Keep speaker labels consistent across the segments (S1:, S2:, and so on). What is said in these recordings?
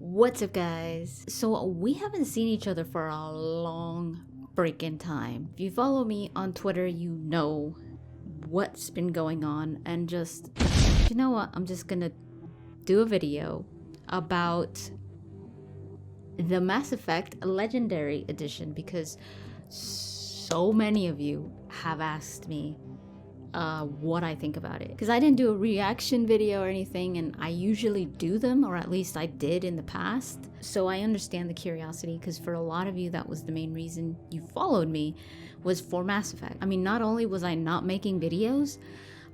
S1: What's up, guys? So we haven't seen each other for a long freaking time. If you follow me on Twitter, you know what's been going on, and just, you know what, I'm just gonna do a video about the Mass Effect Legendary Edition because so many of you have asked me what I think about it, because I didn't do a reaction video or anything, and I usually do them, or at least I did in the past, so I understand the curiosity, because for a lot of you that was the main reason you followed me, was for Mass Effect. I mean, not only was I not making videos,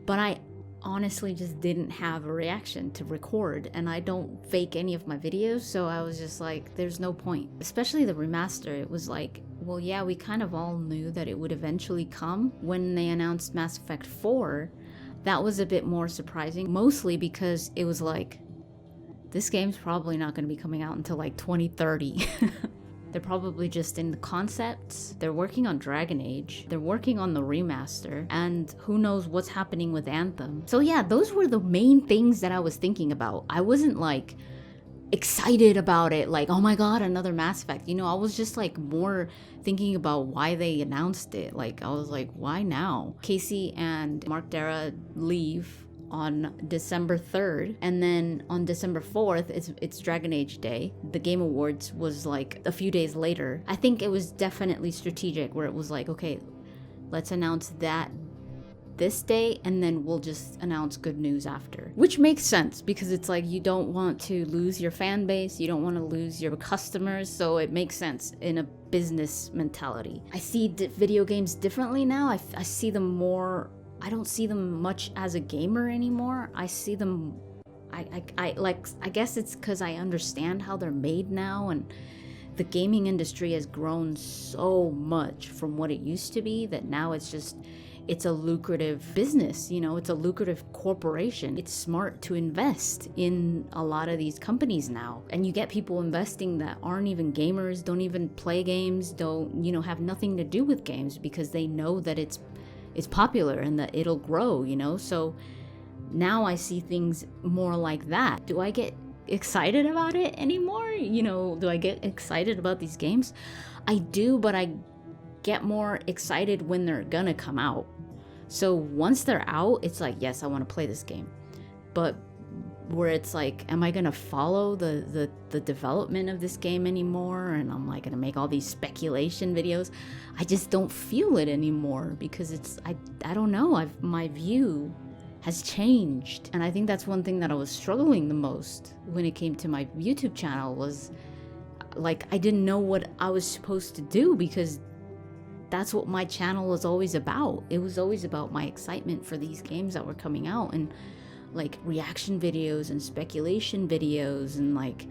S1: but I honestly just didn't have a reaction to record, and I don't fake any of my videos, so I was just like, there's no point. Especially the remaster, it was like, well, yeah, we kind of all knew that it would eventually come. When they announced Mass Effect 4, that was a bit more surprising, mostly because it was like, this game's probably not going to be coming out until like 2030. They're probably just in the concepts. They're working on Dragon Age. They're working on the remaster. And who knows what's happening with Anthem. So yeah, those were the main things that I was thinking about. I wasn't like excited about it, like, oh my god, another Mass Effect. You know, I was just like more thinking about why they announced it. Like, I was like, why now? Casey and Mark Darrah leave on December 3rd, and then on December 4th it's Dragon Age Day. The Game Awards was like a few days later. I think it was definitely strategic, where it was like, okay, let's announce that this day, and then we'll just announce good news after. Which makes sense, because it's like, you don't want to lose your fan base, you don't want to lose your customers, so it makes sense in a business mentality. I see video games differently now. I see them more, I don't see them much as a gamer anymore. I see them, I guess it's because I understand how they're made now, and the gaming industry has grown so much from what it used to be, that now it's a lucrative business, you know, it's a lucrative corporation. It's smart to invest in a lot of these companies now. And you get people investing that aren't even gamers, don't even play games, don't, you know, have nothing to do with games, because they know that it's popular and that it'll grow, you know? So now I see things more like that. Do I get excited about it anymore? You know, do I get excited about these games? I do, but I get more excited when they're gonna come out. So once they're out, it's like, yes, I want to play this game. But where it's like, am I gonna follow the development of this game anymore, and I'm like gonna make all these speculation videos? I just don't feel it anymore, because it's, I don't know, my view has changed. And I think that's one thing that I was struggling the most when it came to my YouTube channel, was like, I didn't know what I was supposed to do, because that's what my channel was always about. It was always about my excitement for these games that were coming out, and like reaction videos and speculation videos, and like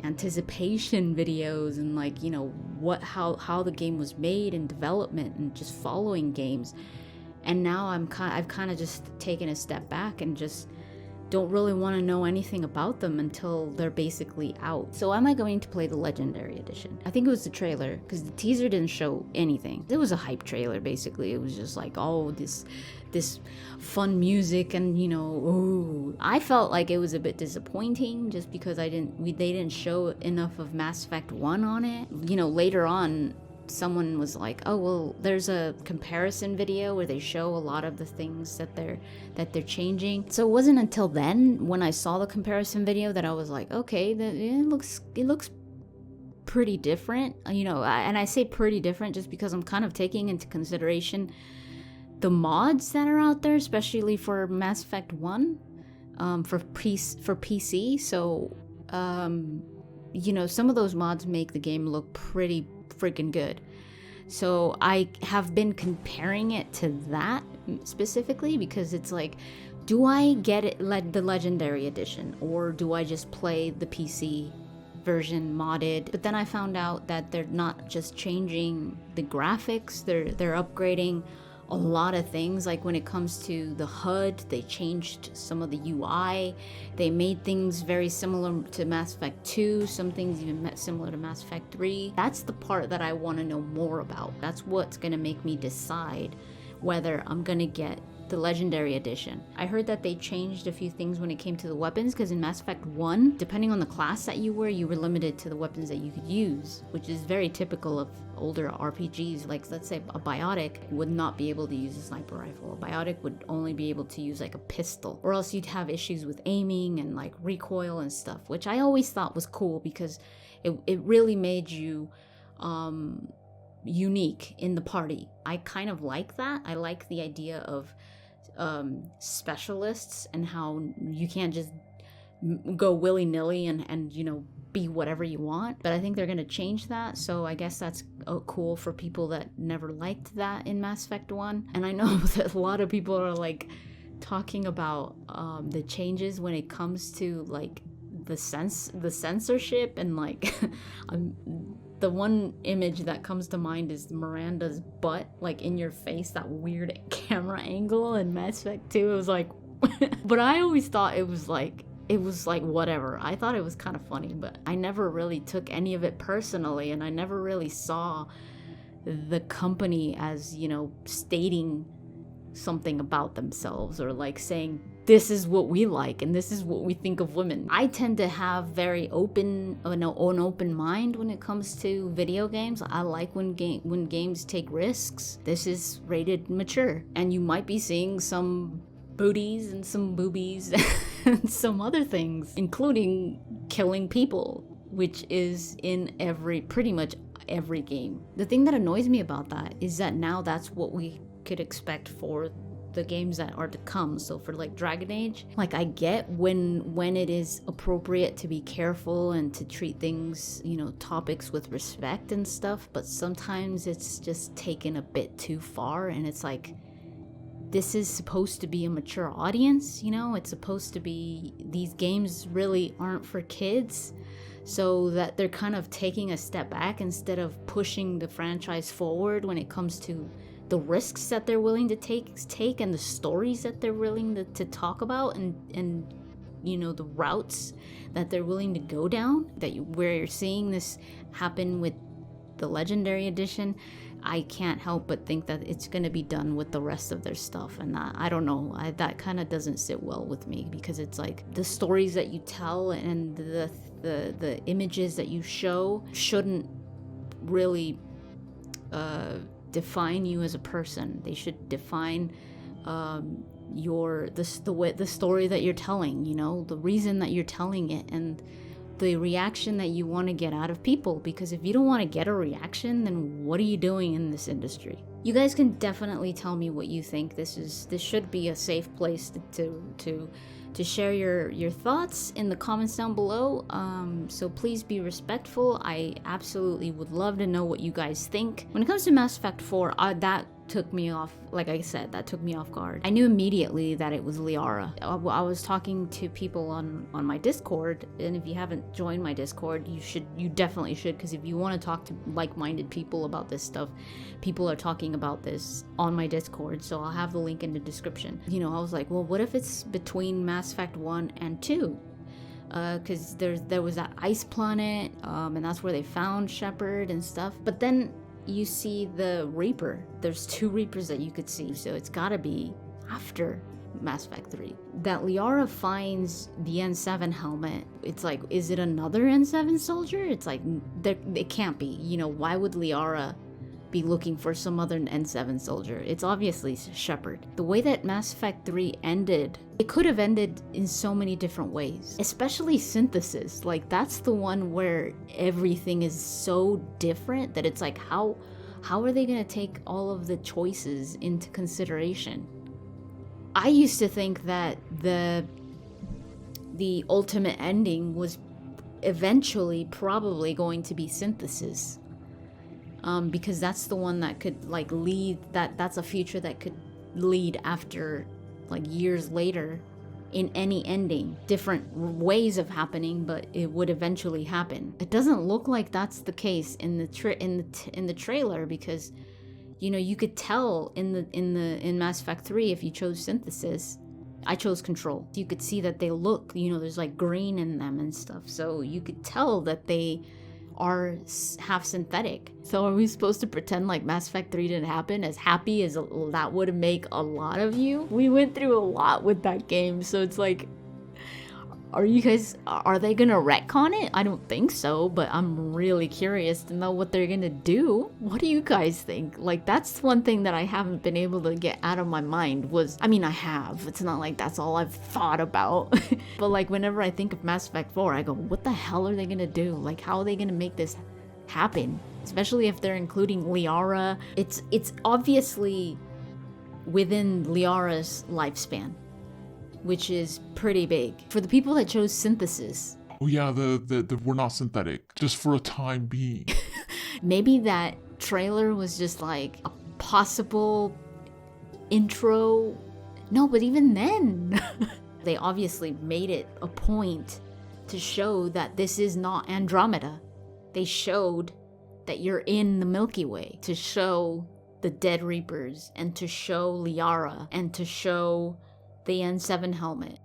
S1: anticipation videos, and like, you know, how the game was made and development, and just following games. And now I've kind of just taken a step back and just don't really want to know anything about them until they're basically out. So am I going to play the Legendary Edition? I think it was the trailer, because the teaser didn't show anything. It was a hype trailer, basically. It was just like, oh, this fun music, and, you know, ooh. I felt like it was a bit disappointing, just because they didn't show enough of Mass Effect 1 on it. You know, later on, someone was like, oh, well, there's a comparison video where they show a lot of the things that they're changing. So it wasn't until then, when I saw the comparison video, that I was like, okay, it looks pretty different, you know. And I say pretty different just because I'm kind of taking into consideration the mods that are out there, especially for Mass Effect 1, for PC. So you know, some of those mods make the game look pretty freaking good. So I have been comparing it to that specifically, because it's like, do I get it, the Legendary Edition, or do I just play the PC version modded? But then I found out that they're not just changing the graphics, they're upgrading a lot of things. Like when it comes to the HUD, they changed some of the UI. They made things very similar to Mass Effect 2, some things even similar to Mass Effect 3. That's the part that I want to know more about. That's what's going to make me decide whether I'm going to get the Legendary Edition. I heard that they changed a few things when it came to the weapons, because in Mass Effect 1, depending on the class that you were limited to the weapons that you could use, which is very typical of older RPGs. Like, let's say a Biotic would not be able to use a sniper rifle. A Biotic would only be able to use like a pistol, or else you'd have issues with aiming and like recoil and stuff, which I always thought was cool because it really made you unique in the party. I kind of like that. I like the idea of specialists and how you can't just go willy-nilly and you know, be whatever you want. But I think they're going to change that, so I guess that's cool for people that never liked that in Mass Effect 1. And I know that a lot of people are like talking about the changes when it comes to like the censorship and like the one image that comes to mind is Miranda's butt, like in your face, that weird camera angle in Mass Effect 2. It was like, but I always thought it was like whatever. I thought it was kind of funny, but I never really took any of it personally, and I never really saw the company as, you know, stating something about themselves or like saying, this is what we like and this is what we think of women. I tend to have very an open mind when it comes to video games. I like when games take risks. This is rated mature, and you might be seeing some booties and some boobies and some other things, including killing people, which is in pretty much every game. The thing that annoys me about that is that now that's what we could expect for the games that are to come. So for like Dragon Age, like I get when it is appropriate to be careful and to treat things, you know, topics with respect and stuff, but sometimes it's just taken a bit too far, and it's like, this is supposed to be a mature audience, you know? It's supposed to be, these games really aren't for kids, so that they're kind of taking a step back instead of pushing the franchise forward when it comes to the risks that they're willing to take and the stories that they're willing to talk about, and you know, the routes that they're willing to go down, where you're seeing this happen with the Legendary Edition. I can't help but think that it's going to be done with the rest of their stuff, and I don't know, that kind of doesn't sit well with me, because it's like the stories that you tell and the images that you show shouldn't really define you as a person. They should define the story that you're telling, you know, the reason that you're telling it, and the reaction that you want to get out of people. Because if you don't want to get a reaction, then what are you doing in this industry? You guys can definitely tell me what you think. This should be a safe place to share your thoughts in the comments down below. So please be respectful. I absolutely would love to know what you guys think. When it comes to Mass Effect 4, that took me off, like I said, that took me off guard. I knew immediately that it was Liara. I was talking to people on my Discord, and if you haven't joined my Discord, you definitely should, because if you want to talk to like-minded people about this stuff, people are talking about this on my Discord, so I'll have the link in the description. You know, I was like, well, what if it's between Mass Effect 1 and 2? Because there was that ice planet, and that's where they found Shepard and stuff. But then you see the Reaper. There's 2 Reapers that you could see, so it's gotta be after Mass Effect 3. That Liara finds the N7 helmet, it's like, is it another N7 soldier? It's like, it can't be. You know, why would Liara be looking for some other N7 soldier? It's obviously Shepard. The way that Mass Effect 3 ended, it could have ended in so many different ways, especially Synthesis. Like, that's the one where everything is so different that it's like, how are they gonna take all of the choices into consideration? I used to think that the ultimate ending was eventually probably going to be Synthesis. Because that's the one that could like lead, that's a future that could lead after like years later in any ending. Different ways of happening, but it would eventually happen. It doesn't look like that's the case in the trailer, because you know, you could tell in Mass Effect 3 if you chose Synthesis. I chose Control. You could see that they look, you know, there's like green in them and stuff, so you could tell that they are half synthetic. So are we supposed to pretend like Mass Effect 3 didn't happen, as happy as that would make a lot of you? We went through a lot with that game, so it's like, are they gonna retcon it? I don't think so, but I'm really curious to know what they're gonna do. What do you guys think? Like, that's one thing that I haven't been able to get out of my mind was, I mean, I have. It's not like that's all I've thought about. But like, whenever I think of Mass Effect 4, I go, what the hell are they gonna do? Like, how are they gonna make this happen? Especially if they're including Liara. It's obviously within Liara's lifespan, which is pretty big. For the people that chose synthesis.
S2: Oh yeah, we're not synthetic, just for a time being.
S1: Maybe that trailer was just like a possible intro. No, but even then, they obviously made it a point to show that this is not Andromeda. They showed that you're in the Milky Way, to show the Dead Reapers, and to show Liara, and to show the N7 helmet.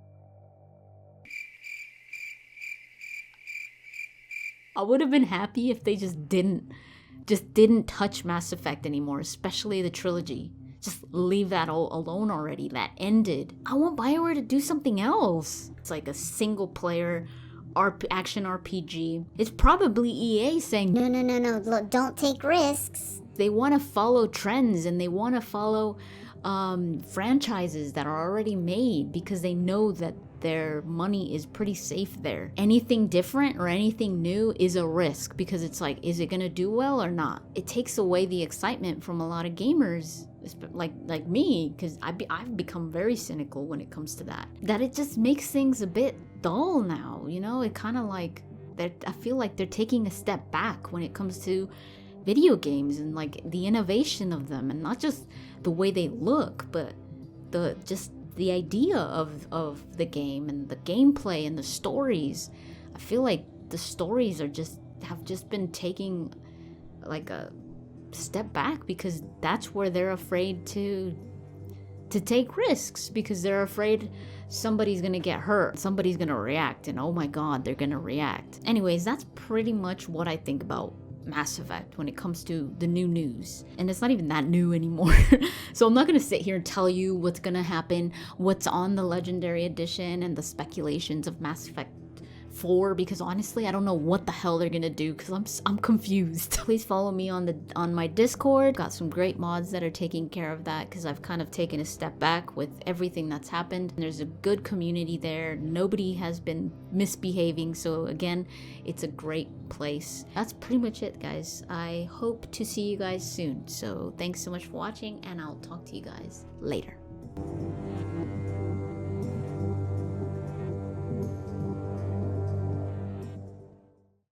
S1: I would have been happy if they just didn't touch Mass Effect anymore, especially the trilogy. Just leave that all alone already. That ended. I want Bioware to do something else. It's like a single player action RPG. It's probably EA saying,
S3: No, look, don't take risks.
S1: They want to follow trends and they want to follow franchises that are already made because they know that their money is pretty safe there. Anything different or anything new is a risk because it's like, is it gonna do well or not? It takes away the excitement from a lot of gamers, like me, because I've become very cynical when it comes to that. That it just makes things a bit dull now, you know? It kind of like, I feel like they're taking a step back when it comes to video games and like the innovation of them, and not just the way they look, but the idea of the game and the gameplay and the stories. I feel like the stories have just been taking like a step back because that's where they're afraid to take risks, because they're afraid somebody's gonna get hurt, somebody's gonna react, and oh my god, they're gonna react. Anyways, that's pretty much what I think about Mass Effect when it comes to the new news. And it's not even that new anymore. So I'm not gonna sit here and tell you what's gonna happen, what's on the Legendary Edition and the speculations of Mass Effect 4, because honestly I don't know what the hell they're gonna do, because I'm confused. Please follow me on my Discord. Got some great mods that are taking care of that, because I've kind of taken a step back with everything that's happened. There's a good community there. Nobody has been misbehaving, so again, it's a great place. That's pretty much it, guys. I hope to see you guys soon. So thanks so much for watching, and I'll talk to you guys later.